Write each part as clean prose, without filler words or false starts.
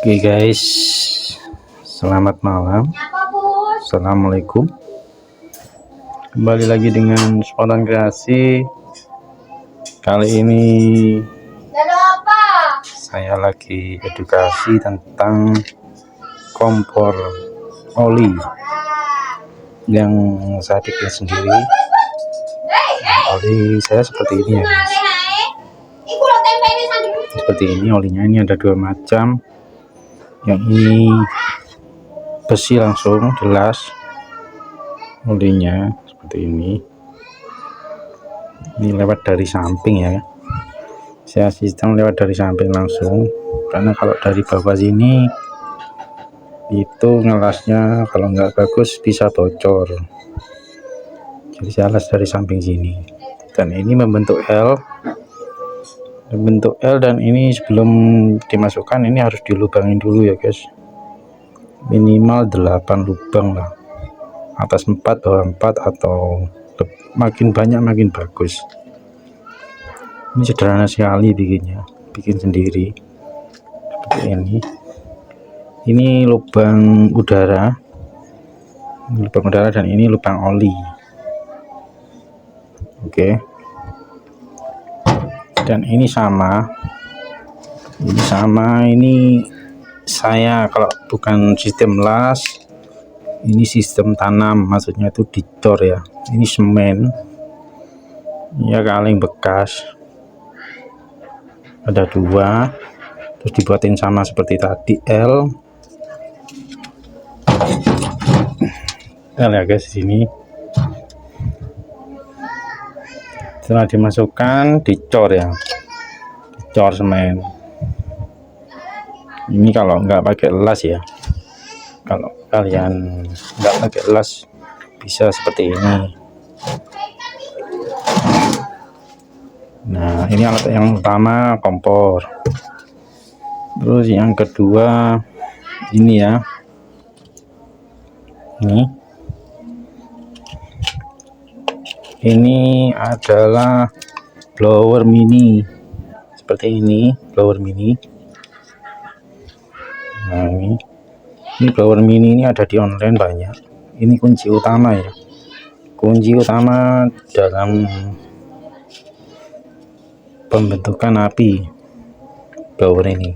Oke guys, selamat malam. Assalamualaikum. Kembali lagi dengan Spontan Kreasi. Kali ini saya lagi edukasi tentang kompor oli yang saya bikin sendiri. Oli saya seperti ini ya guys. Seperti ini olinya, ini ada dua macam. Yang ini besi langsung jelas olinya seperti ini lewat dari samping ya, saya sistem lewat dari samping langsung, karena kalau dari bawah sini itu ngelasnya kalau nggak bagus bisa bocor, jadi saya las dari samping sini. Dan ini membentuk L dan ini sebelum dimasukkan ini harus dilubangin dulu ya guys, minimal 8 lubang lah, atas 4 bawah 4 atau makin banyak makin bagus. Ini sederhana sekali bikinnya, bikin sendiri seperti ini lubang udara dan ini lubang oli. Oke. Dan ini sama, ini saya kalau bukan sistem las, ini sistem tanam, maksudnya itu dicor ya. Ini semen ya, kaleng bekas ada 2, terus dibuatin sama seperti tadi L ya guys. Sini setelah dimasukkan dicor ya, dicor semen. Ini kalau nggak pakai las ya, kalau kalian nggak pakai las bisa seperti ini. Nah, ini alat yang utama kompor. Terus yang kedua ini ya, ini adalah blower mini seperti ini, blower mini. Nah, ini blower mini ini ada di online banyak. Ini kunci utama ya, kunci utama dalam pembentukan api blower ini,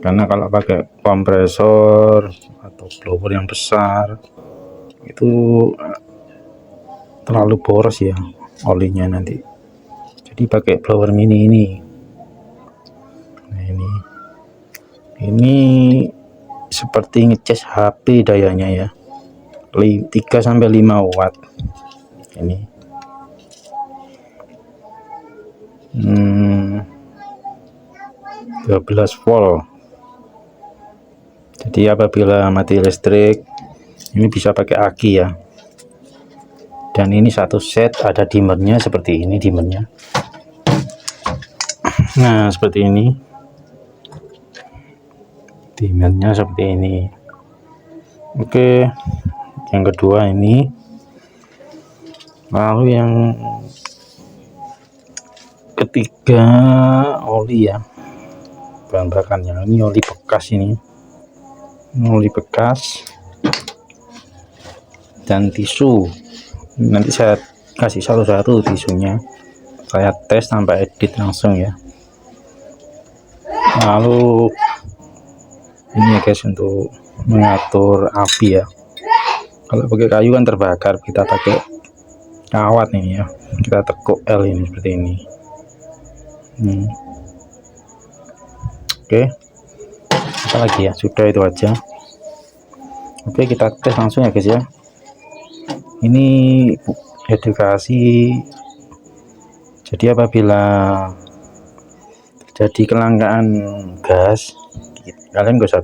karena kalau pakai kompresor atau blower yang besar itu terlalu boros ya olinya nanti, jadi pakai blower mini ini. Nah, ini seperti ngecas HP dayanya ya, 3-5 watt ini. 12 volt, jadi apabila mati listrik ini bisa pakai aki ya. Dan ini satu set ada dimmernya seperti ini, dimmernya. Nah, seperti ini dimmernya seperti ini. Oke, yang kedua ini. Lalu yang ketiga oli ya, bahan bakarnya ini oli bekas, ini oli bekas dan tisu. Nanti saya kasih satu-satu tisunya, saya tes tanpa edit langsung ya. Lalu ini ya guys, untuk mengatur api ya, kalau pakai kayu kan terbakar, kita pakai kawat ini ya, kita tekuk L ini seperti ini. Oke, apa lagi ya, sudah itu aja. Oke, kita tes langsung ya guys ya. Ini edukasi, jadi apabila terjadi kelangkaan gas, kalian gak usah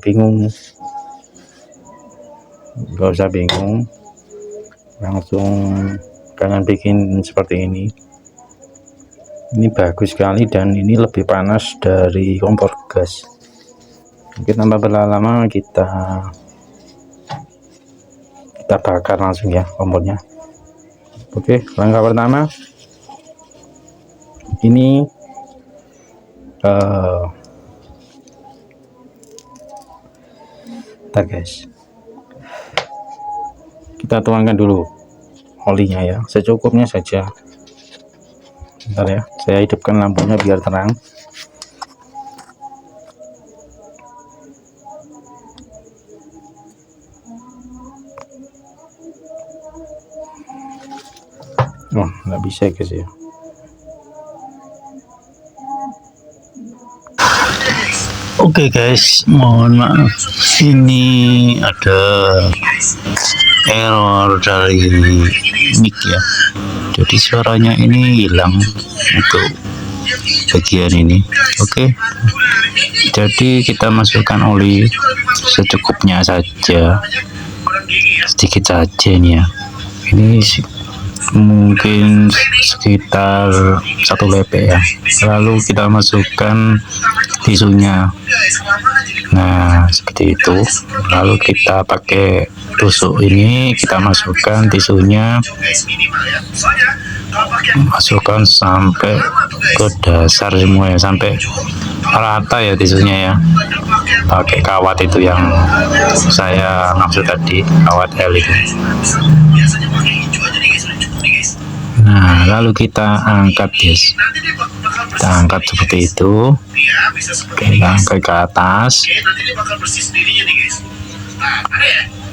bingung, langsung kalian bikin seperti ini. Ini bagus sekali dan ini lebih panas dari kompor gas. Mungkin tanpa berlama-lama kita bakar langsung ya kompornya. Oke, langkah pertama ini Bentar guys, kita tuangkan dulu olinya ya, secukupnya saja. Bentar ya, saya hidupkan lampunya biar terang. Oh, nggak bisa guys ya. Oke guys, mohon maaf, ini ada error dari mic ya, jadi suaranya ini hilang untuk bagian ini. Oke, jadi kita masukkan oli secukupnya saja, sedikit saja ini ya. Ini mungkin sekitar 1 lepek ya. Lalu kita masukkan tisunya. Nah, seperti itu. Lalu kita pakai tusuk ini, kita masukkan tisunya, masukkan sampai ke dasar semua ya, sampai rata ya tisunya ya. Pakai kawat itu yang saya maksud tadi, kawat L itu. Nah, lalu kita angkat guys, kita angkat seperti itu, kita angkat ke atas.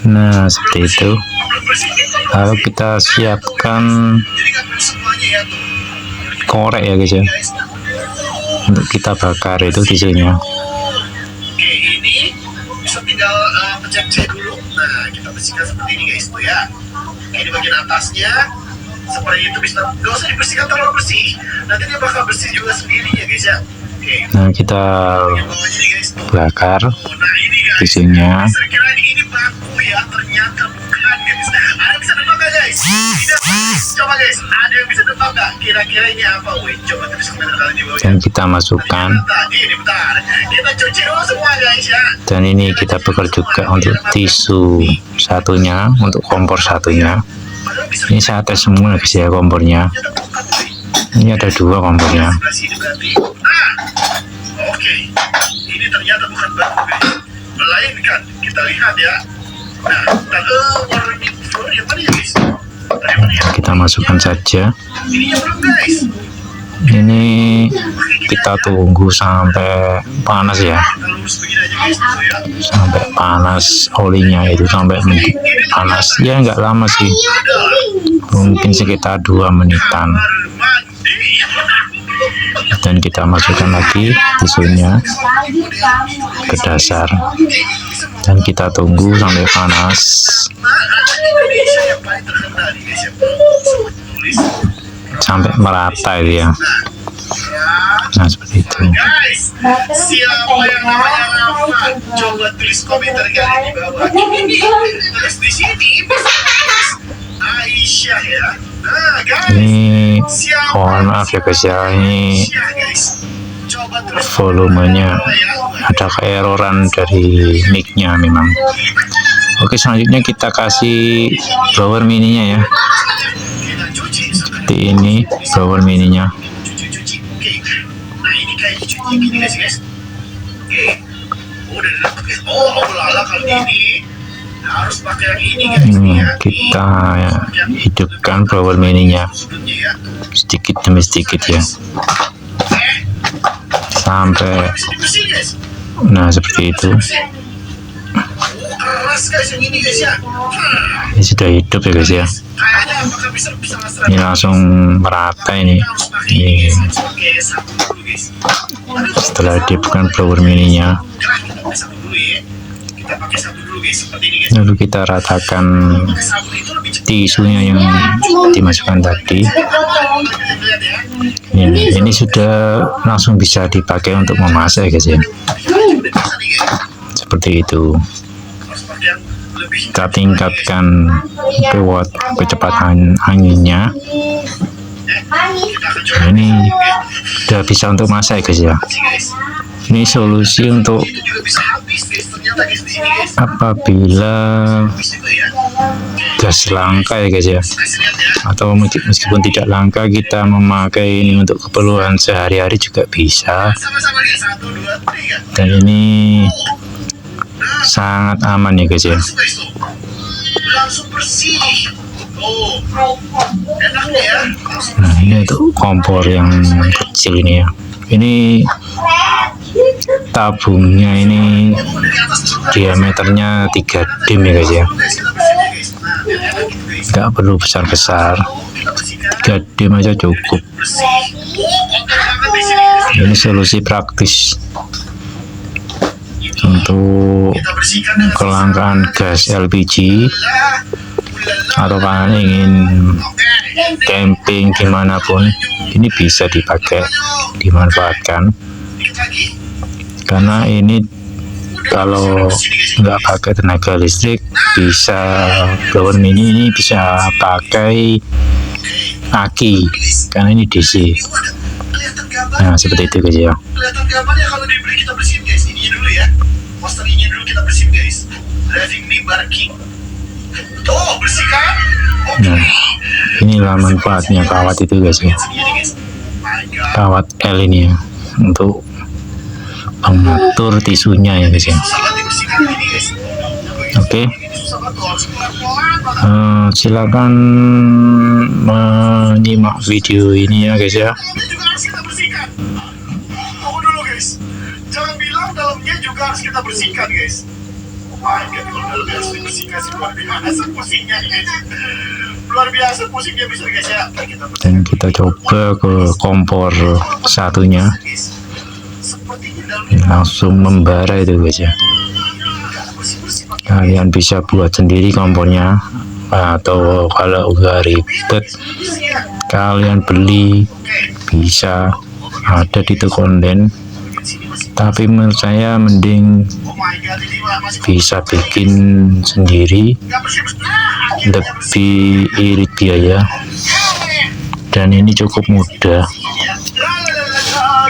Nah, seperti itu. Lalu kita siapkan korek ya guys ya, untuk kita bakar itu tisunya. Oke, ini bisa tinggal pencet dulu. Nah, kita bersihkan seperti ini guys tuh ya. Ini bagian atasnya seperti itu, bisa nggak usah dibersihkan terlalu bersih, nanti dia bakal bersih juga sendirinya guys ya. Oke. Nah, kita bakar tisunya. Saya kira ini baku ya, ternyata bukan guys. Ada bisa nebak nggak guys? Tidak. Coba guys, ada yang bisa nebak nggak? Kira-kira ini apa? Wih, coba tulis komentar di bawah. Dan kita masukkan. Kita cuci dulu semua guys ya. Dan ini kita bakar juga untuk tisu satunya, untuk kompor satunya. Ini saya tes semua guys ya kompornya. Ini ada 2 kompornya. Oke, ini ternyata bukan batu guys, melainkan kita lihat ya. Nah, warna floor yang mana ya guys? Kita masukkan saja. Ininya belum guys. Ini kita tunggu sampai panas ya, sampai panas olinya itu, sampai panas ya, nggak lama sih, mungkin sekitar 2 menitan. Dan kita masukkan lagi tisunya ke dasar dan kita tunggu sampai panas, sampai merata itu ya. Nah, seperti itu. Guys, siapa yang namanya Rafa? Coba tulis komentar kalian di bawah. Ini tulis di sini. Aisyah ya. Nah, guys. Ini mohon maaf ya guys ya, ini volumenya ada keeroran dari mic-nya memang. Oke, selanjutnya kita kasih blower mininya ya. Seperti ini blower mininya. Nah, ini kayak cuci gini guys. Oke. Udah dapat guys. Oh, lala kali ini harus pakai yang ini guys. Kita ya, hidupkan blower mininya sedikit demi sedikit ya, sampai nah seperti itu. Ini sudah hidup ya guys ya. Ini langsung merata ini. Setelah dihidupkan blower mininya, lalu kita ratakan tisunya yang dimasukkan tadi. Ini sudah langsung bisa dipakai untuk memasak guys ya. Seperti itu. Kita tingkatkan kecepatan anginnya. Nah, ini udah bisa untuk masak guys ya. Ini solusi untuk apabila gas langka ya guys ya, atau meskipun tidak langka, kita memakai ini untuk keperluan sehari-hari juga bisa. Dan ini sangat aman ya guys ya. langsung guys tuh, langsung bersih. Oh, enak nih ya. Langsung Nah ini tuh kompor yang kecil ini ya. Ini tabungnya ini dari atas tuh diameternya 3 dim ya guys ya. guys, kita bersihnya guys. Nah, biar enak gitu guys. Nggak perlu besar-besar, Kita bersihkan 3 dim aja cukup. bersih. Kotor banget di sini guys. Ini solusi praktis untuk Kita bersihkan dengan kelangkaan gas LPG atau kalian ingin camping dimanapun, ini bisa dipakai, dimanfaatkan, dikit lagi. karena ini kalau nggak pakai tenaga listrik bisa blower mini ini bisa pakai aki karena ini DC. Kelihatan gambar. Nah seperti itu guys ya. Kelihatan gambarnya kalau diberi kita bersihin guys. Ini dulu ya. Poster ini dulu kita bersihin guys. Driving me barking. Tuh bersihkan. Oke. Nah inilah manfaatnya kawat itu guys ya. Segini guys. My God. Kawat L ini ya untuk mengatur tisunya ya guys ya. Susah banget dibersihkan ini guys. Oke. Ini susah banget tuh, harus pelan-pelan banget. Silakan menyimak video ini ya guys ya. Dalamnya juga harus kita bersihkan. Tunggu dulu guys. Jangan bilang dalamnya juga harus kita bersihkan guys. Oh my God, kalau dalamnya harus dibersihkan sih luar biasa pusingnya guys. Luar biasa pusingnya bisa guys ya. Kita bersihkan Dan kita coba ke kompor satunya, guys. Sepertinya dalamnya langsung membara itu guys ya. bersih-bersih pakai Kalian bisa buat sendiri kompornya, atau kalau udah ribet kalian beli, bisa ada di toko online. Tapi menurut saya mending oh my God, ini masih bisa bikin sendiri, nggak bersih-bersih. lebih irit biaya, dan ini cukup mudah.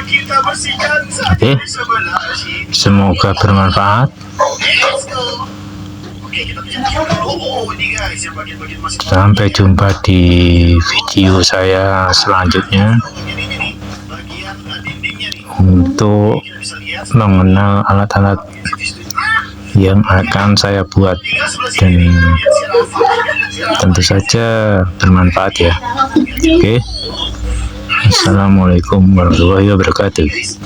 Kita bersihkan Oke. di sebelah sini. Semoga bermanfaat. Let's go. Oke, kita bersihkan dulu. Oh, ini guys, yang bagian-bagian masih Sampai jumpa di video saya selanjutnya bagian ini nih, bagian dindingnya nih. untuk Kita bisa lihat mengenal alat-alat yang akan saya buat, tinggal sebelah dan sini nih, bagian si Rafa. tentu saja bermanfaat ya. Oke. Assalamualaikum warahmatullahi wabarakatuh. Guys,